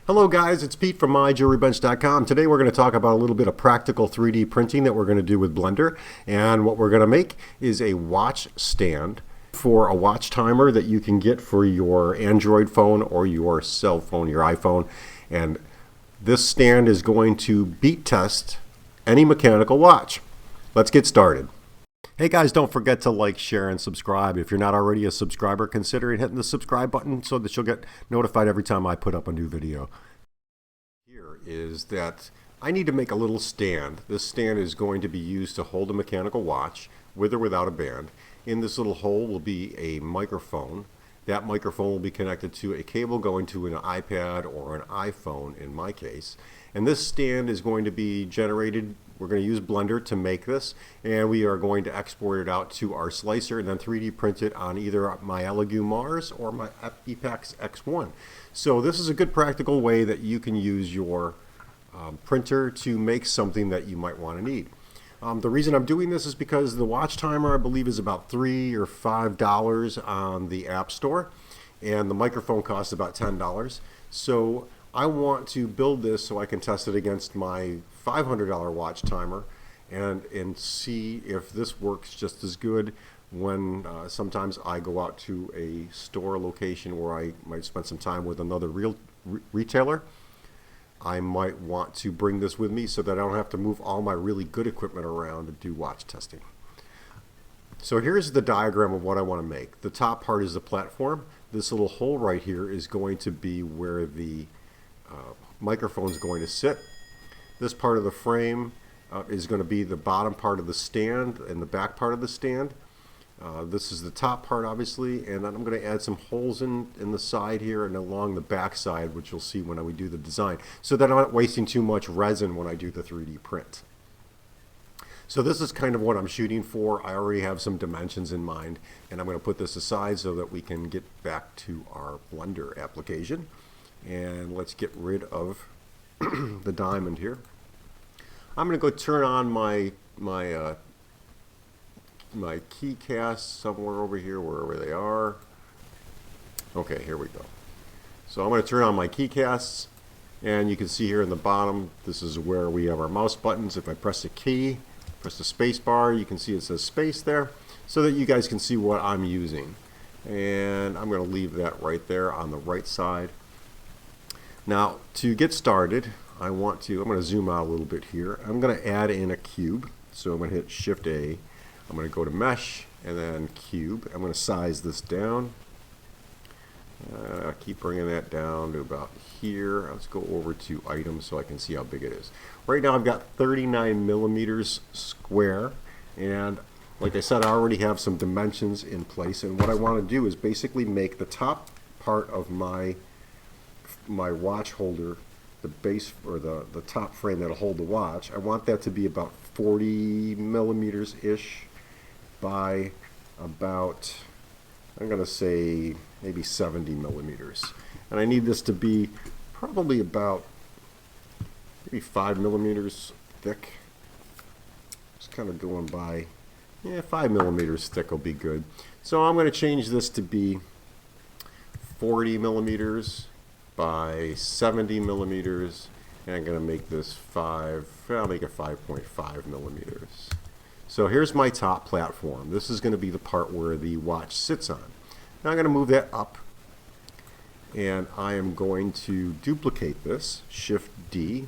Hello guys, it's Pete from myjewelrybench.com. Today we're going to talk about a little bit of practical 3D printing that we're going to do with Blender. And what we're going to make is a watch stand for a watch timer that you can get for your Android phone or your cell phone, your iPhone. And this stand is going to beat test any mechanical watch. Let's get started. Hey guys, don't forget to like, share, and subscribe. If you're not already a subscriber, consider hitting the subscribe button so that you'll get notified every time I put up a new video. Here is that I need to make a little stand. This stand is going to be used to hold a mechanical watch with or without a band. In this little hole will be a microphone. That microphone will be connected to a cable going to an iPad or an iPhone in my case. And this stand is going to be generated. We're going to use Blender to make this, and we are going to export it out to our slicer and then 3D print it on either my Elegoo Mars or my Epax X1. So this is a good practical way that you can use your printer to make something that you might want to need. The reason I'm doing this is because the watch timer, I believe, is about $3 or $5 on the App Store, and the microphone costs about $10. So I want to build this so I can test it against my $500 watch timer and see if this works just as good when sometimes I go out to a store location where I might spend some time with another retailer. I might want to bring this with me so that I don't have to move all my really good equipment around to do watch testing. So here's the diagram of what I want to make. The top part is the platform. This little hole right here is going to be where the microphone is going to sit. This part of the frame is going to be the bottom part of the stand and the back part of the stand. This is the top part, obviously, and then I'm going to add some holes in the side here and along the back side, which you'll see when we do the design, so that I'm not wasting too much resin when I do the 3D print. So this is kind of what I'm shooting for. I already have some dimensions in mind, and I'm going to put this aside so that we can get back to our Blender application. And let's get rid of the diamond here. I'm going to go turn on my key casts somewhere over here, wherever they are. Okay, here we go. So I'm going to turn on my key casts, and you can see here in the bottom, this is where we have our mouse buttons. If I press the key, press the space bar, you can see it says space there, so that you guys can see what I'm using. And I'm going to leave that right there on the right side. Now, to get started, I'm going to zoom out a little bit here. I'm going to add in a cube. So I'm going to hit Shift A. I'm going to go to Mesh and then Cube. I'm going to size this down. Keep bringing that down to about here. Let's go over to Items so I can see how big it is. Right now I've got 39 millimeters square. And like I said, I already have some dimensions in place. And what I want to do is basically make the top part of my watch holder, the base or the top frame that'll hold the watch. I want that to be about 40 millimeters ish by about, I'm going to say maybe 70 millimeters. And I need this to be probably about maybe 5 millimeters thick. Just kind of going by, 5 millimeters thick will be good. So I'm going to change this to be 40 millimeters by 70 millimeters, and I'm going to make this I'll make it 5.5 millimeters. So here's my top platform. This is going to be the part where the watch sits on. Now I'm going to move that up, and I am going to duplicate this, Shift D,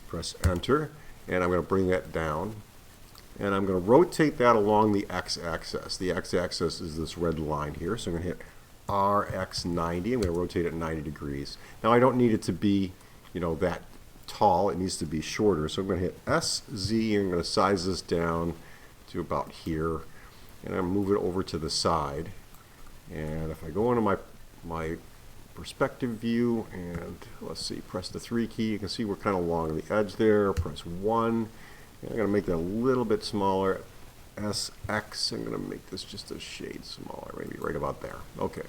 press Enter, and I'm going to bring that down, and I'm going to rotate that along the X-axis. The X-axis is this red line here, so I'm going to hit RX90. I'm going to rotate it 90 degrees. Now I don't need it to be, that tall. It needs to be shorter. So I'm going to hit SZ and I'm going to size this down to about here. And I'm going to move it over to the side. And if I go into my perspective view and let's see, press the 3 key, you can see we're kind of along the edge there. Press 1. And I'm going to make that a little bit smaller. SX, I'm going to make this just a shade smaller, maybe right about there. Okay.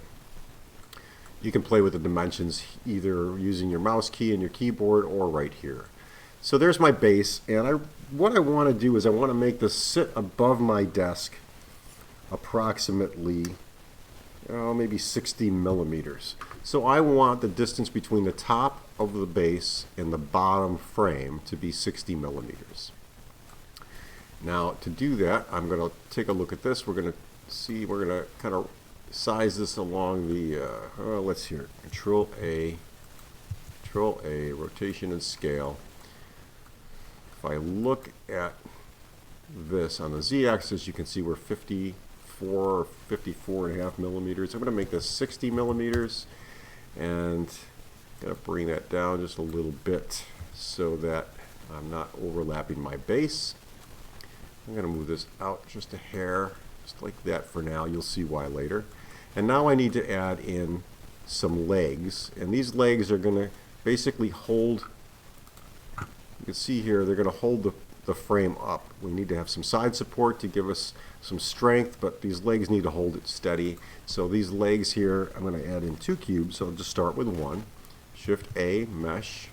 You can play with the dimensions either using your mouse key and your keyboard or right here. So there's my base, and what I want to do is I want to make this sit above my desk approximately maybe 60 millimeters. So I want the distance between the top of the base and the bottom frame to be 60 millimeters. Now to do that, I'm going to take a look at this. We're going to kind of size this along the, let's see here, Control A, rotation and scale. If I look at this on the z-axis, you can see we're 54.5 millimeters. I'm going to make this 60 millimeters, and I'm going to bring that down just a little bit so that I'm not overlapping my base. I'm going to move this out just a hair, just like that for now. You'll see why later. And now I need to add in some legs, and these legs are going to basically hold, you can see here, they're going to hold the frame up. We need to have some side support to give us some strength, but these legs need to hold it steady. So these legs here, I'm going to add in 2 cubes. So I'll just start with 1. Shift A, mesh,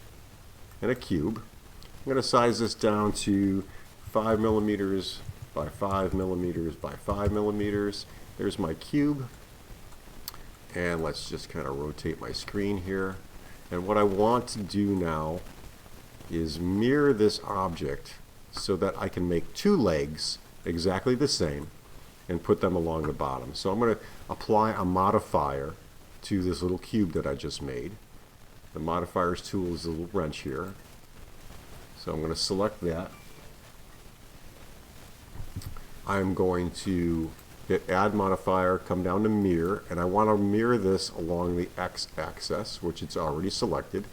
and a cube. I'm going to size this down to 5 millimeters by 5 millimeters by 5 millimeters. There's my cube. And let's just kind of rotate my screen here. And what I want to do now is mirror this object so that I can make 2 legs exactly the same and put them along the bottom. So I'm going to apply a modifier to this little cube that I just made. The modifiers tool is a little wrench here. So I'm going to select that. I'm going to hit add modifier, come down to mirror, and I want to mirror this along the x-axis, which it's already selected.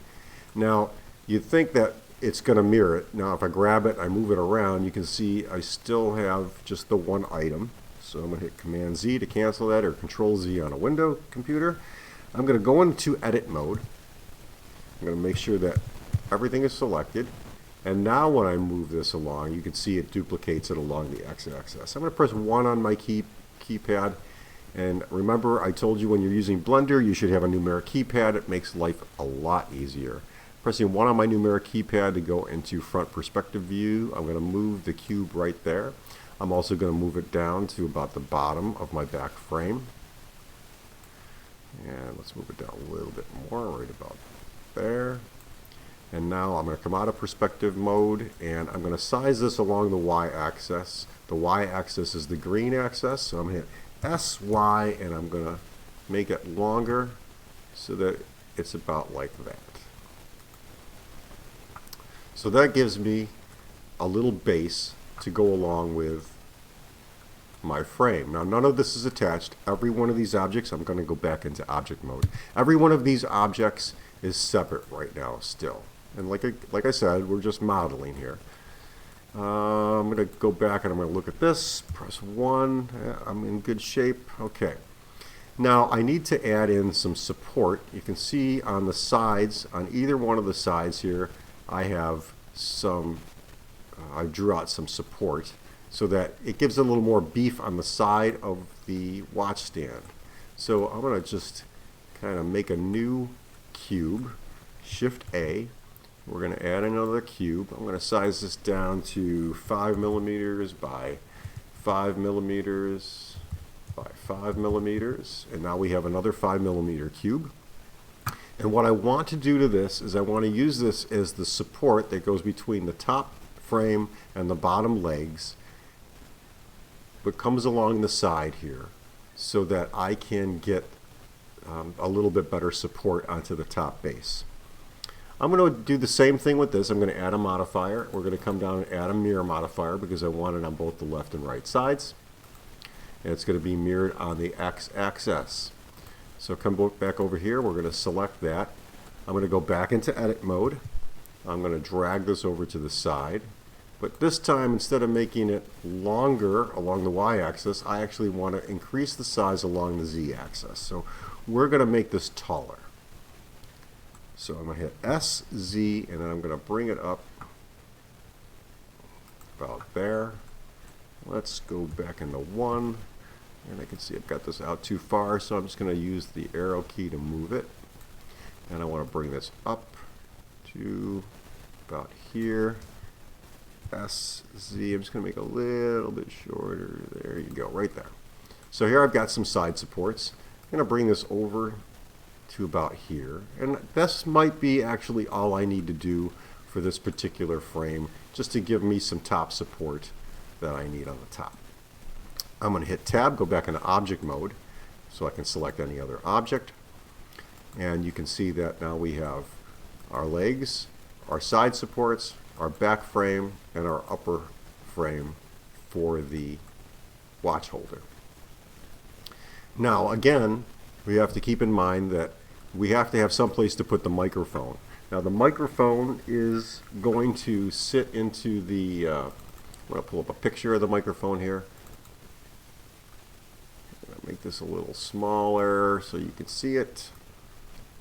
Now you'd think that it's going to mirror it. Now if I grab it, I move it around, you can see I still have just the one item. So I'm going to hit Command Z to cancel that, or Control Z on a window computer. I'm going to go into edit mode. I'm going to make sure that everything is selected. And now when I move this along, you can see it duplicates it along the x-axis. I'm going to press 1 on my keypad. And remember, I told you when you're using Blender, you should have a numeric keypad. It makes life a lot easier. Pressing 1 on my numeric keypad to go into front perspective view. I'm going to move the cube right there. I'm also going to move it down to about the bottom of my back frame. And let's move it down a little bit more, right about there. And now I'm going to come out of perspective mode, and I'm going to size this along the y-axis. The y-axis is the green axis, so I'm going to hit SY, and I'm going to make it longer so that it's about like that. So that gives me a little base to go along with my frame. Now none of this is attached. Every one of these objects, I'm going to go back into object mode. Every one of these objects is separate right now still. And like I said, we're just modeling here. I'm going to go back and I'm going to look at this. Press 1. I'm in good shape. Okay. Now I need to add in some support. You can see on the sides, on either one of the sides here, I have some, I drew out some support so that it gives a little more beef on the side of the watch stand. So I'm going to just kind of make a new cube, Shift A. We're going to add another cube. I'm going to size this down to 5 millimeters by 5 millimeters by 5 millimeters. And now we have another 5 millimeter cube. And what I want to do to this is I want to use this as the support that goes between the top frame and the bottom legs, but comes along the side here so that I can get a little bit better support onto the top base. I'm going to do the same thing with this. I'm going to add a modifier. We're going to come down and add a mirror modifier because I want it on both the left and right sides. And it's going to be mirrored on the x-axis. So come back over here. We're going to select that. I'm going to go back into edit mode. I'm going to drag this over to the side. But this time, instead of making it longer along the y-axis, I actually want to increase the size along the z-axis. So we're going to make this taller. So I'm going to hit S, Z, and then I'm going to bring it up about there. Let's go back into 1. And I can see I've got this out too far, so I'm just going to use the arrow key to move it. And I want to bring this up to about here. S, Z. I'm just going to make a little bit shorter. There you go, right there. So here I've got some side supports. I'm going to bring this over to about here. And this might be actually all I need to do for this particular frame, just to give me some top support that I need on the top. I'm going to hit Tab, go back into object mode, so I can select any other object. And you can see that now we have our legs, our side supports, our back frame, and our upper frame for the watch holder. Now again, we have to keep in mind that we have to have some place to put the microphone. Now the microphone is going to sit into the, I'm going to pull up a picture of the microphone here. I'm going to make this a little smaller so you can see it.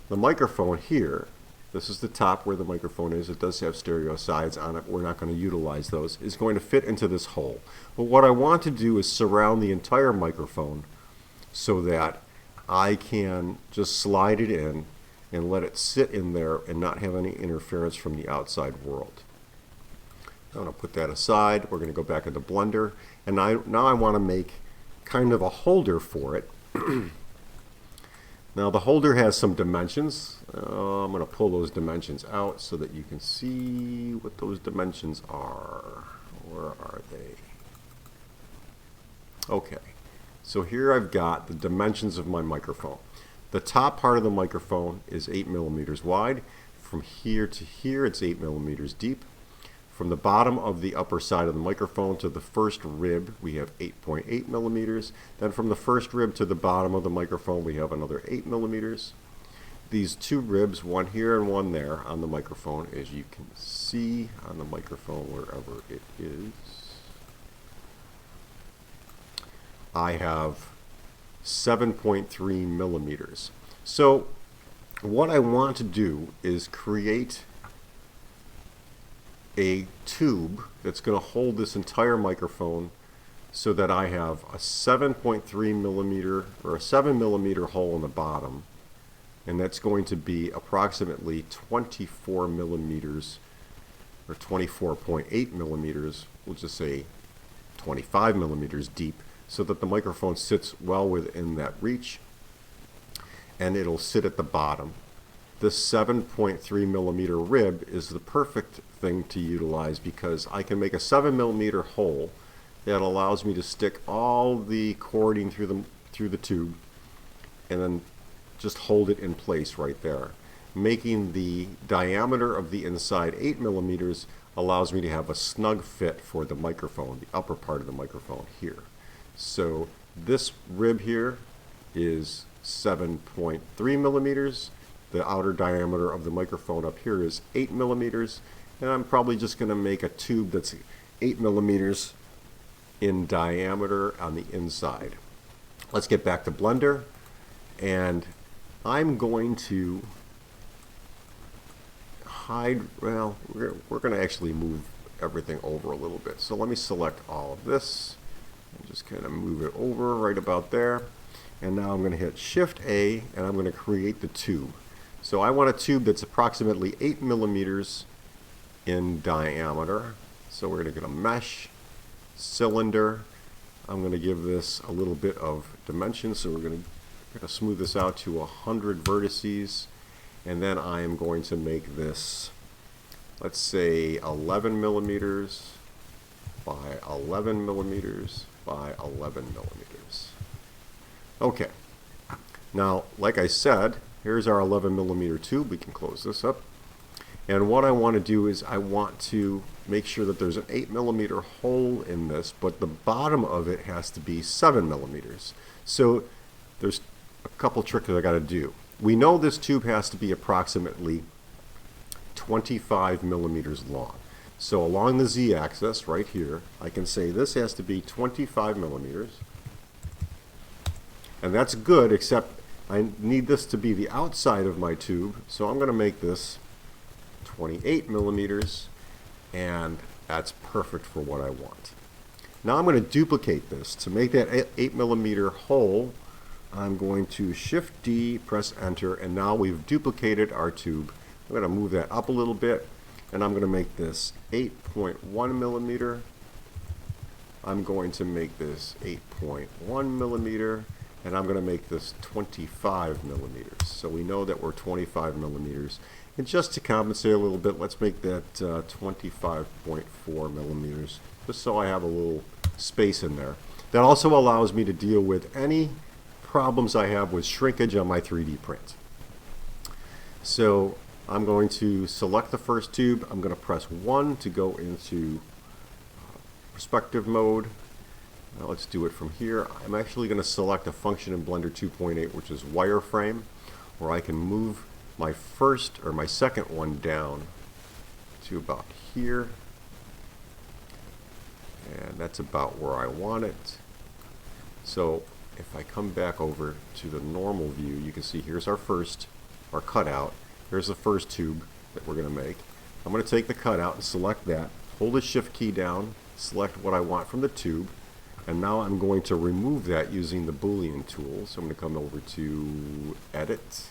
The microphone here, this is the top where the microphone is. It does have stereo sides on it. We're not going to utilize those. It's going to fit into this hole. But what I want to do is surround the entire microphone so that I can just slide it in and let it sit in there and not have any interference from the outside world. I'm going to put that aside. We're going to go back into Blender, and now I want to make kind of a holder for it. Now the holder has some dimensions. I'm going to pull those dimensions out so that you can see what those dimensions are. Where are they? Okay, so here I've got the dimensions of my microphone. The top part of the microphone is 8 millimeters wide. From here to here, it's 8 millimeters deep. From the bottom of the upper side of the microphone to the first rib, we have 8.8 millimeters. Then from the first rib to the bottom of the microphone, we have another 8 millimeters. These two ribs, one here and one there on the microphone, as you can see on the microphone wherever it is. I have 7.3 millimeters. So what I want to do is create a tube that's going to hold this entire microphone so that I have a 7.3 millimeter or a 7 millimeter hole in the bottom, and that's going to be approximately 24 millimeters or 24.8 millimeters, we'll just say 25 millimeters deep, so that the microphone sits well within that reach, and it'll sit at the bottom. This 7.3 millimeter rib is the perfect thing to utilize because I can make a 7 millimeter hole that allows me to stick all the cording through the tube and then just hold it in place right there. Making the diameter of the inside 8 millimeters allows me to have a snug fit for the microphone, the upper part of the microphone here. So this rib here is 7.3 millimeters. The outer diameter of the microphone up here is 8 millimeters, and I'm probably just going to make a tube that's 8 millimeters in diameter on the inside. Let's get back to Blender, and I'm going to hide, well, we're going to actually move everything over a little bit. So let me select all of this and just kind of move it over right about there. And now I'm going to hit Shift A, and I'm going to create the tube. So I want a tube that's approximately 8 millimeters in diameter. So we're going to get a mesh, cylinder. I'm going to give this a little bit of dimension. So we're going to smooth this out to 100 vertices. And then I am going to make this, let's say 11 millimeters by 11 millimeters by 11 millimeters. Okay. Now, like I said, here's our 11 millimeter tube. We can close this up. And what I want to do is I want to make sure that there's an 8 millimeter hole in this, but the bottom of it has to be 7 millimeters. So there's a couple tricks I got to do. We know this tube has to be approximately 25 millimeters long. So along the z-axis right here, I can say this has to be 25 millimeters. And that's good, except I need this to be the outside of my tube, so I'm going to make this 28 millimeters, and that's perfect for what I want. Now I'm going to duplicate this. To make that 8 millimeter hole, I'm going to Shift D, press Enter, and now we've duplicated our tube. I'm going to move that up a little bit, and I'm going to make this 8.1 millimeter. I'm going to make this 8.1 millimeter, and I'm going to make this 25 millimeters. So we know that we're 25 millimeters. And just to compensate a little bit, let's make that 25.4 millimeters, just so I have a little space in there. That also allows me to deal with any problems I have with shrinkage on my 3D print. So I'm going to select the first tube. I'm going to press 1 to go into perspective mode. Now let's do it from here. I'm actually going to select a function in Blender 2.8, which is wireframe, where I can move my first or my second one down to about here. And that's about where I want it. So if I come back over to the normal view, you can see here's our cutout. Here's the first tube that we're going to make. I'm going to take the cutout and select that, hold the shift key down, select what I want from the tube, and now I'm going to remove that using the Boolean tool. So I'm going to come over to Edit,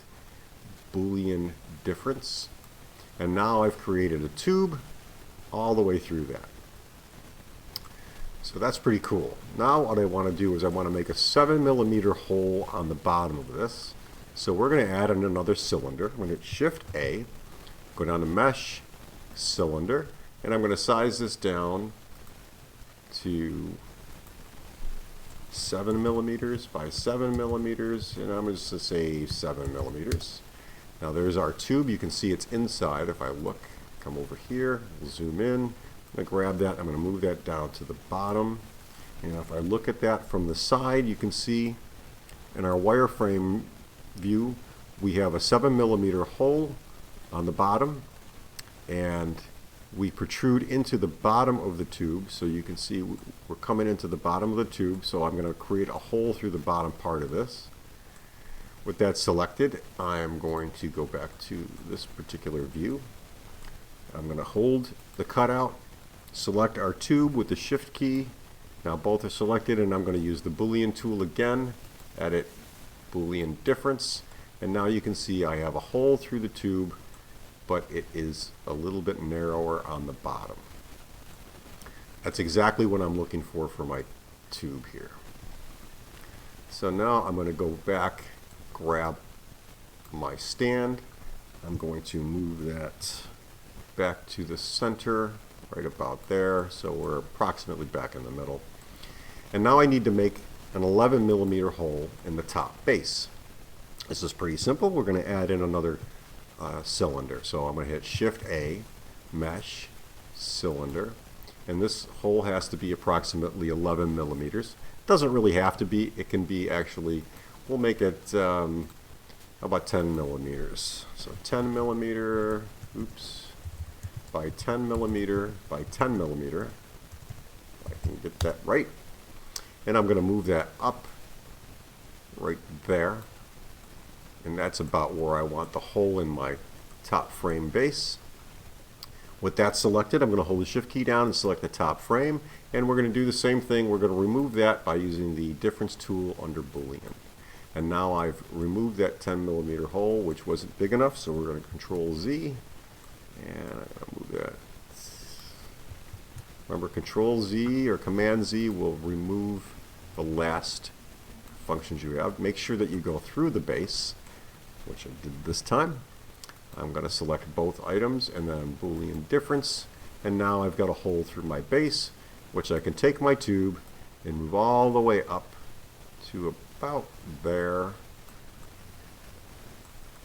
Boolean Difference, and now I've created a tube all the way through that. So that's pretty cool. Now what I want to do is I want to make a 7 millimeter hole on the bottom of this. So we're going to add in another cylinder. I'm going to hit Shift A, go down to Mesh, Cylinder, and I'm going to size this down to 7 millimeters by 7 millimeters, and I'm just going to say 7 millimeters. Now there's our tube. You can see it's inside. If I look, come over here, zoom in, I'm going to grab that, I'm going to move that down to the bottom. And if I look at that from the side, you can see in our wireframe view, we have a 7 millimeter hole on the bottom, and we protrude into the bottom of the tube. So you can see we're coming into the bottom of the tube, so I'm going to create a hole through the bottom part of this. With that selected, I'm going to go back to this particular view. I'm going to hold the cutout, select our tube with the shift key. Now both are selected, and I'm going to use the Boolean tool again, Edit, Boolean Difference, and now you can see I have a hole through the tube, but it is a little bit narrower on the bottom. That's exactly what I'm looking for my tube here. So now I'm going to go back, grab my stand. I'm going to move that back to the center, right about there, so we're approximately back in the middle. And now I need to make an 11 millimeter hole in the top base. This is pretty simple. We're going to add in another cylinder. So I'm going to hit Shift A, Mesh, Cylinder, and this hole has to be approximately 11 millimeters. It doesn't really have to be. It can be actually, we'll make it, how about 10 millimeters. So 10 millimeter, oops, by 10 millimeter by 10 millimeter. If I can get that right. And I'm going to move that up right there. And that's about where I want the hole in my top frame base. With that selected, I'm going to hold the shift key down and select the top frame. And we're going to do the same thing. We're going to remove that by using the difference tool under Boolean. And now I've removed that 10 millimeter hole, which wasn't big enough, so we're going to Control Z. And I'm going to move that. Remember, Control Z or Command Z will remove the last functions you have. Make sure that you go through the base, which I did this time. I'm going to select both items and then Boolean Difference. And now I've got a hole through my base, which I can take my tube and move all the way up to about there.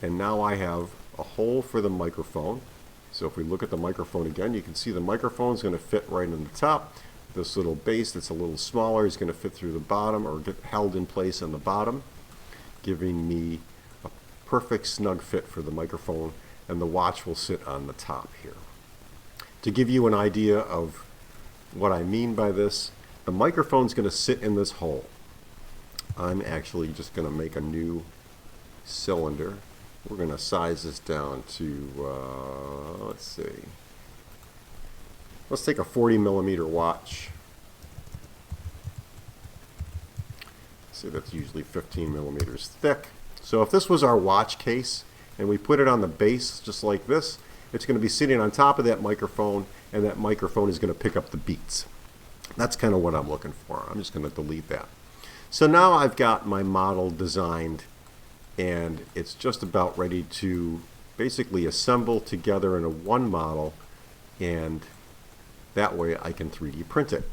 And now I have a hole for the microphone. So if we look at the microphone again, you can see the microphone is going to fit right in the top. This little base that's a little smaller is going to fit through the bottom or get held in place on the bottom, giving me a perfect snug fit for the microphone, and the watch will sit on the top here. To give you an idea of what I mean by this, the microphone is going to sit in this hole. I'm actually just going to make a new cylinder. We're going to size this down to, let's see, let's take a 40 millimeter watch. See, that's usually 15 millimeters thick. So if this was our watch case and we put it on the base just like this, it's going to be sitting on top of that microphone, and that microphone is going to pick up the beats. That's kind of what I'm looking for. I'm just going to delete that. So now I've got my model designed, and it's just about ready to basically assemble together into one model, and that way I can 3D print it.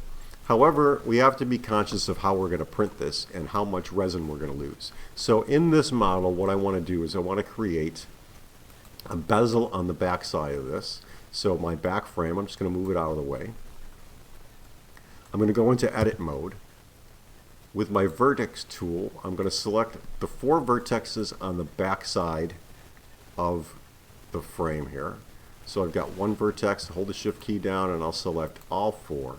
However, we have to be conscious of how we're going to print this and how much resin we're going to lose. So in this model, what I want to do is I want to create a bezel on the back side of this. So my back frame, I'm just going to move it out of the way. I'm going to go into edit mode. With my vertex tool, I'm going to select the 4 vertexes on the back side of the frame here. So I've got one vertex, hold the shift key down, and I'll select all 4.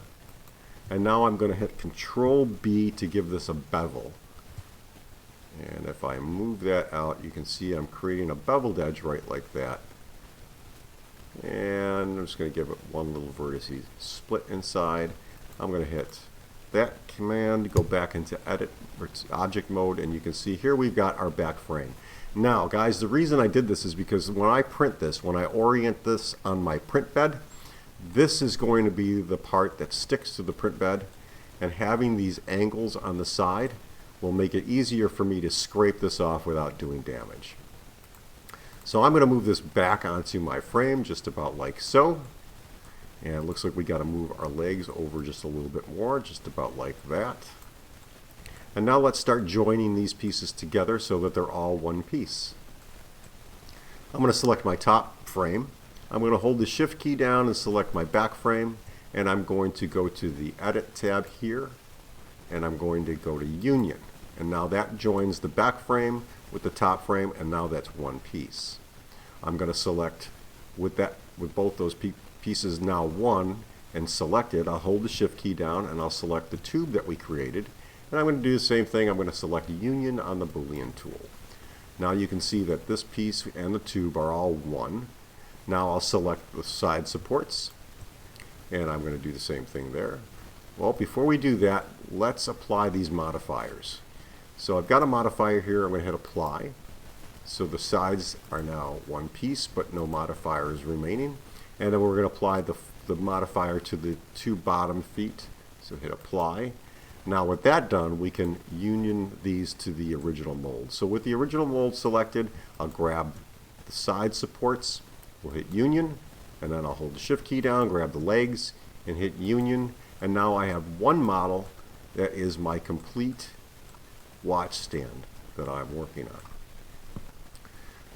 And now I'm going to hit Control B to give this a bevel. And if I move that out, you can see I'm creating a beveled edge right like that. And I'm just going to give it one little vertex split inside. I'm going to hit that command, go back into edit object mode, and you can see here we've got our back frame. Now guys, the reason I did this is because when I print this, when I orient this on my print bed, this is going to be the part that sticks to the print bed, and having these angles on the side will make it easier for me to scrape this off without doing damage. So I'm going to move this back onto my frame just about like so. And it looks like we got to move our legs over just a little bit more, just about like that. And now let's start joining these pieces together so that they're all one piece. I'm going to select my top frame. I'm going to hold the shift key down and select my back frame, and I'm going to go to the edit tab here, and I'm going to go to union. And now that joins the back frame with the top frame, and now that's one piece. I'm going to select with both those pieces now one and select it. I'll hold the shift key down and I'll select the tube that we created, and I'm going to do the same thing. I'm going to select union on the Boolean tool. Now you can see that this piece and the tube are all one. Now I'll select the side supports, and I'm going to do the same thing there. Well, before we do that, let's apply these modifiers. So I've got a modifier here. I'm going to hit apply. So the sides are now one piece, but no modifiers remaining. And then we're going to apply the modifier to the 2 bottom feet. So hit apply. Now with that done, we can union these to the original mold. So with the original mold selected, I'll grab the side supports. We'll hit union, and then I'll hold the shift key down, grab the legs, and hit union. And now I have one model that is my complete watch stand that I'm working on.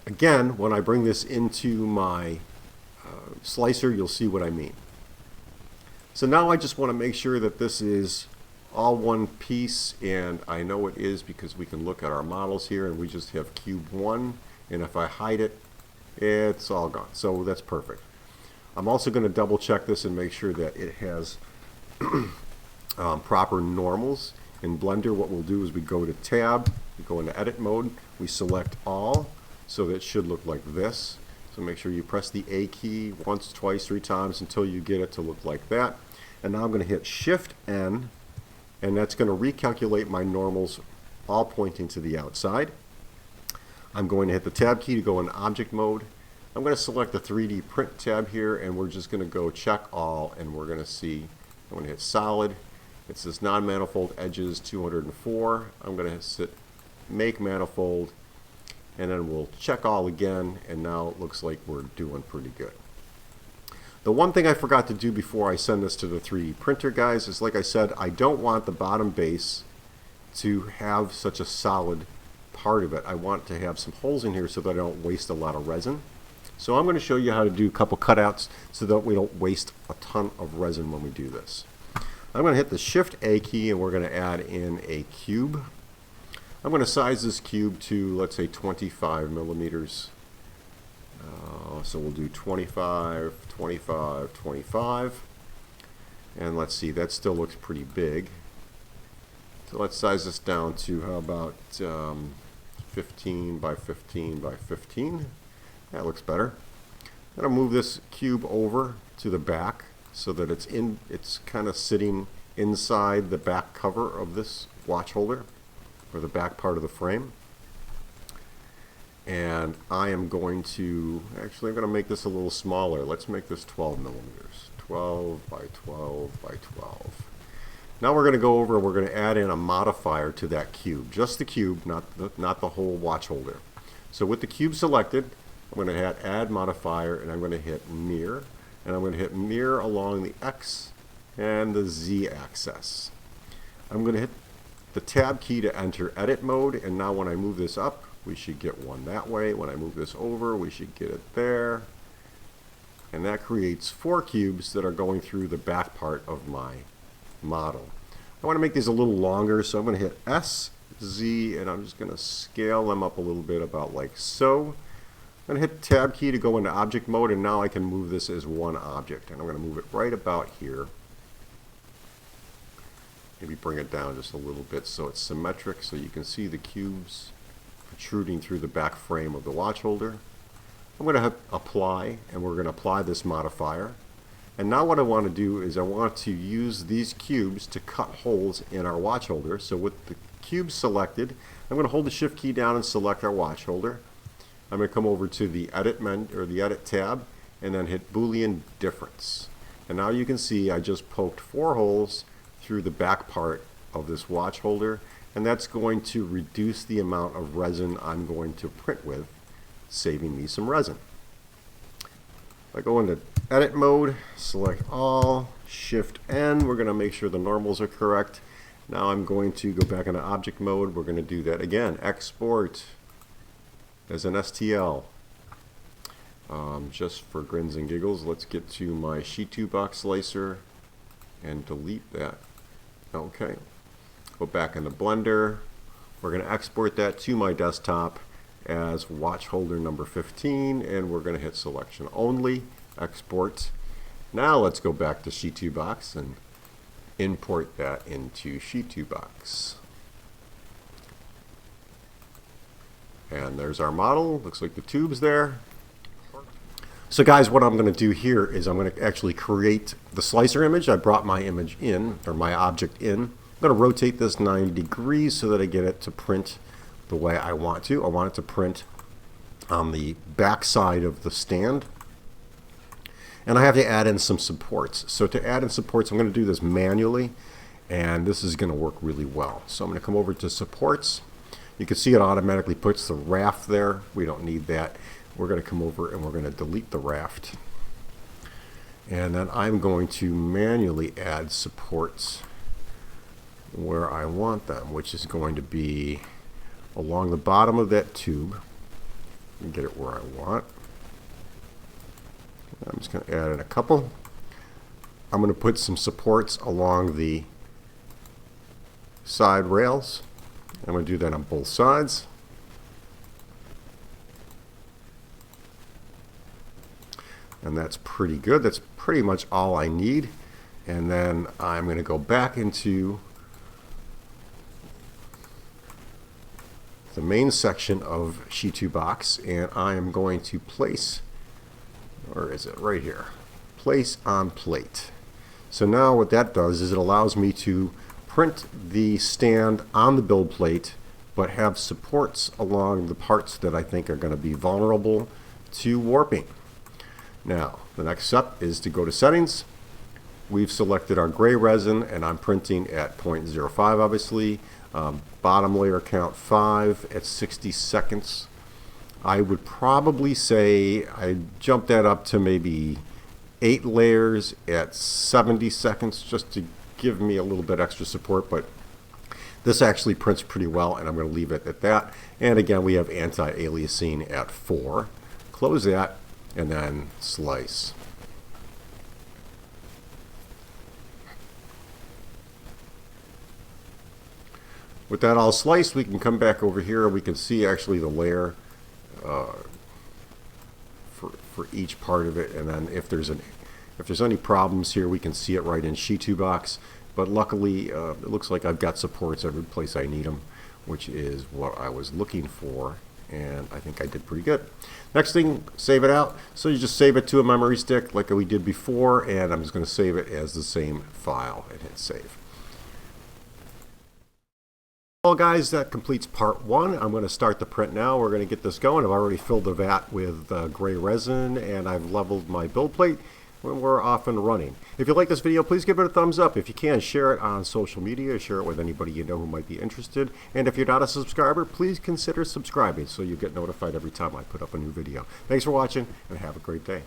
Again, when I bring this into my slicer, you'll see what I mean. So now I just want to make sure that this is all one piece, and I know it is because we can look at our models here and we just have cube 1, and if I hide it, it's all gone. So that's perfect. I'm also going to double check this and make sure that it has proper normals. In Blender, what we'll do is we go to tab, we go into edit mode, we select all, so that it should look like this. So make sure you press the A key once, twice, 3 times until you get it to look like that. And now I'm going to hit Shift N, and that's going to recalculate my normals all pointing to the outside. I'm going to hit the tab key to go in object mode. I'm going to select the 3D print tab here, and we're just going to go check all, and we're going to see, I'm going to hit solid. It says non-manifold edges 204. I'm going to hit make manifold, and then we'll check all again, and now it looks like we're doing pretty good. The one thing I forgot to do before I send this to the 3D printer, guys, is like I said, I don't want the bottom base to have such a solid part of it. I want to have some holes in here so that I don't waste a lot of resin. So I'm going to show you how to do a couple cutouts so that we don't waste a ton of resin when we do this. I'm going to hit the Shift A key, and we're going to add in a cube. I'm going to size this cube to, let's say, 25 millimeters. So we'll do 25, 25, 25. And let's see, that still looks pretty big. So let's size this down to, how about 15 by 15 by 15. That looks better. I'm going to move this cube over to the back so that it's kind of sitting inside the back cover of this watch holder, or the back part of the frame. And I am going to, actually I'm going to make this a little smaller. Let's make this 12 millimeters. 12 by 12 by 12. Now we're going to go over and we're going to add in a modifier to that cube. Just the cube, not the whole watch holder. So with the cube selected, I'm going to add modifier, and I'm going to hit mirror. And I'm going to hit mirror along the X and the Z axis. I'm going to hit the tab key to enter edit mode, and now when I move this up, we should get one that way. When I move this over, we should get it there. And that creates 4 cubes that are going through the back part of my model. I want to make these a little longer, so I'm going to hit S, Z, and I'm just going to scale them up a little bit, about like so. I'm going to hit the tab key to go into object mode, and now I can move this as one object. And I'm going to move it right about here. Maybe bring it down just a little bit so it's symmetric, so you can see the cubes protruding through the back frame of the watch holder. I'm going to hit apply, and we're going to apply this modifier. And now what I want to do is I want to use these cubes to cut holes in our watch holder. So with the cube selected, I'm going to hold the shift key down and select our watch holder. I'm going to come over to the edit menu, or the edit tab, and then hit Boolean difference. And now you can see I just poked 4 holes through the back part of this watch holder, and that's going to reduce the amount of resin I'm going to print with, saving me some resin. If I go into edit mode, select all, shift N, we're going to make sure the normals are correct. Now I'm going to go back into object mode. We're going to do that again, export as an STL. Just for grins and giggles, let's get to my sheet 2 box slicer and delete that. Okay, go back into Blender. We're going to export that to my desktop as watch holder number 15, and we're going to hit selection only, export. Now let's go back to sheet 2 box and import that into sheet 2 box. And there's our model. Looks like the tube's there. So guys, what I'm going to do here is I'm going to actually create the slicer image. I brought my image in, or my object in. I'm going to rotate this 90 degrees so that I get it to print the way I want to. I want it to print on the back side of the stand. And I have to add in some supports. So to add in supports, I'm going to do this manually, and this is going to work really well. So I'm going to come over to supports. You can see it automatically puts the raft there. We don't need that. We're going to come over and we're going to delete the raft. And then I'm going to manually add supports where I want them, which is going to be along the bottom of that tube. And get it where I want. I'm just going to add in a couple. I'm going to put some supports along the side rails. I'm going to do that on both sides. And that's pretty good. That's pretty much all I need. And then I'm going to go back into the main section of sheet 2 box, and I am going to place, or is it right here, place on plate. So now what that does is it allows me to print the stand on the build plate, but have supports along the parts that I think are going to be vulnerable to warping. Now, the next step is to go to settings. We've selected our gray resin, and I'm printing at 0.05, obviously. Bottom layer count 5 at 60 seconds. I would probably say I jump that up to maybe 8 layers at 70 seconds just to give me a little bit extra support, but this actually prints pretty well, and I'm going to leave it at that. And again, we have anti-aliasing at 4. Close that, and then slice. With that all sliced, we can come back over here. We can see actually the layer for each part of it, and then if there's any problems here, we can see it right in sheet 2 box. But luckily, it looks like I've got supports every place I need them, which is what I was looking for, and I think I did pretty good. Next thing, save it out. So you just save it to a memory stick like we did before, and I'm just going to save it as the same file and hit save. Well guys, that completes part 1. I'm going to start the print now. We're going to get this going. I've already filled the vat with gray resin, and I've leveled my build plate. when we're off and running. If you like this video, please give it a thumbs up. If you can, share it on social media, share it with anybody you know who might be interested. And if you're not a subscriber, please consider subscribing so you get notified every time I put up a new video. Thanks for watching, and have a great day.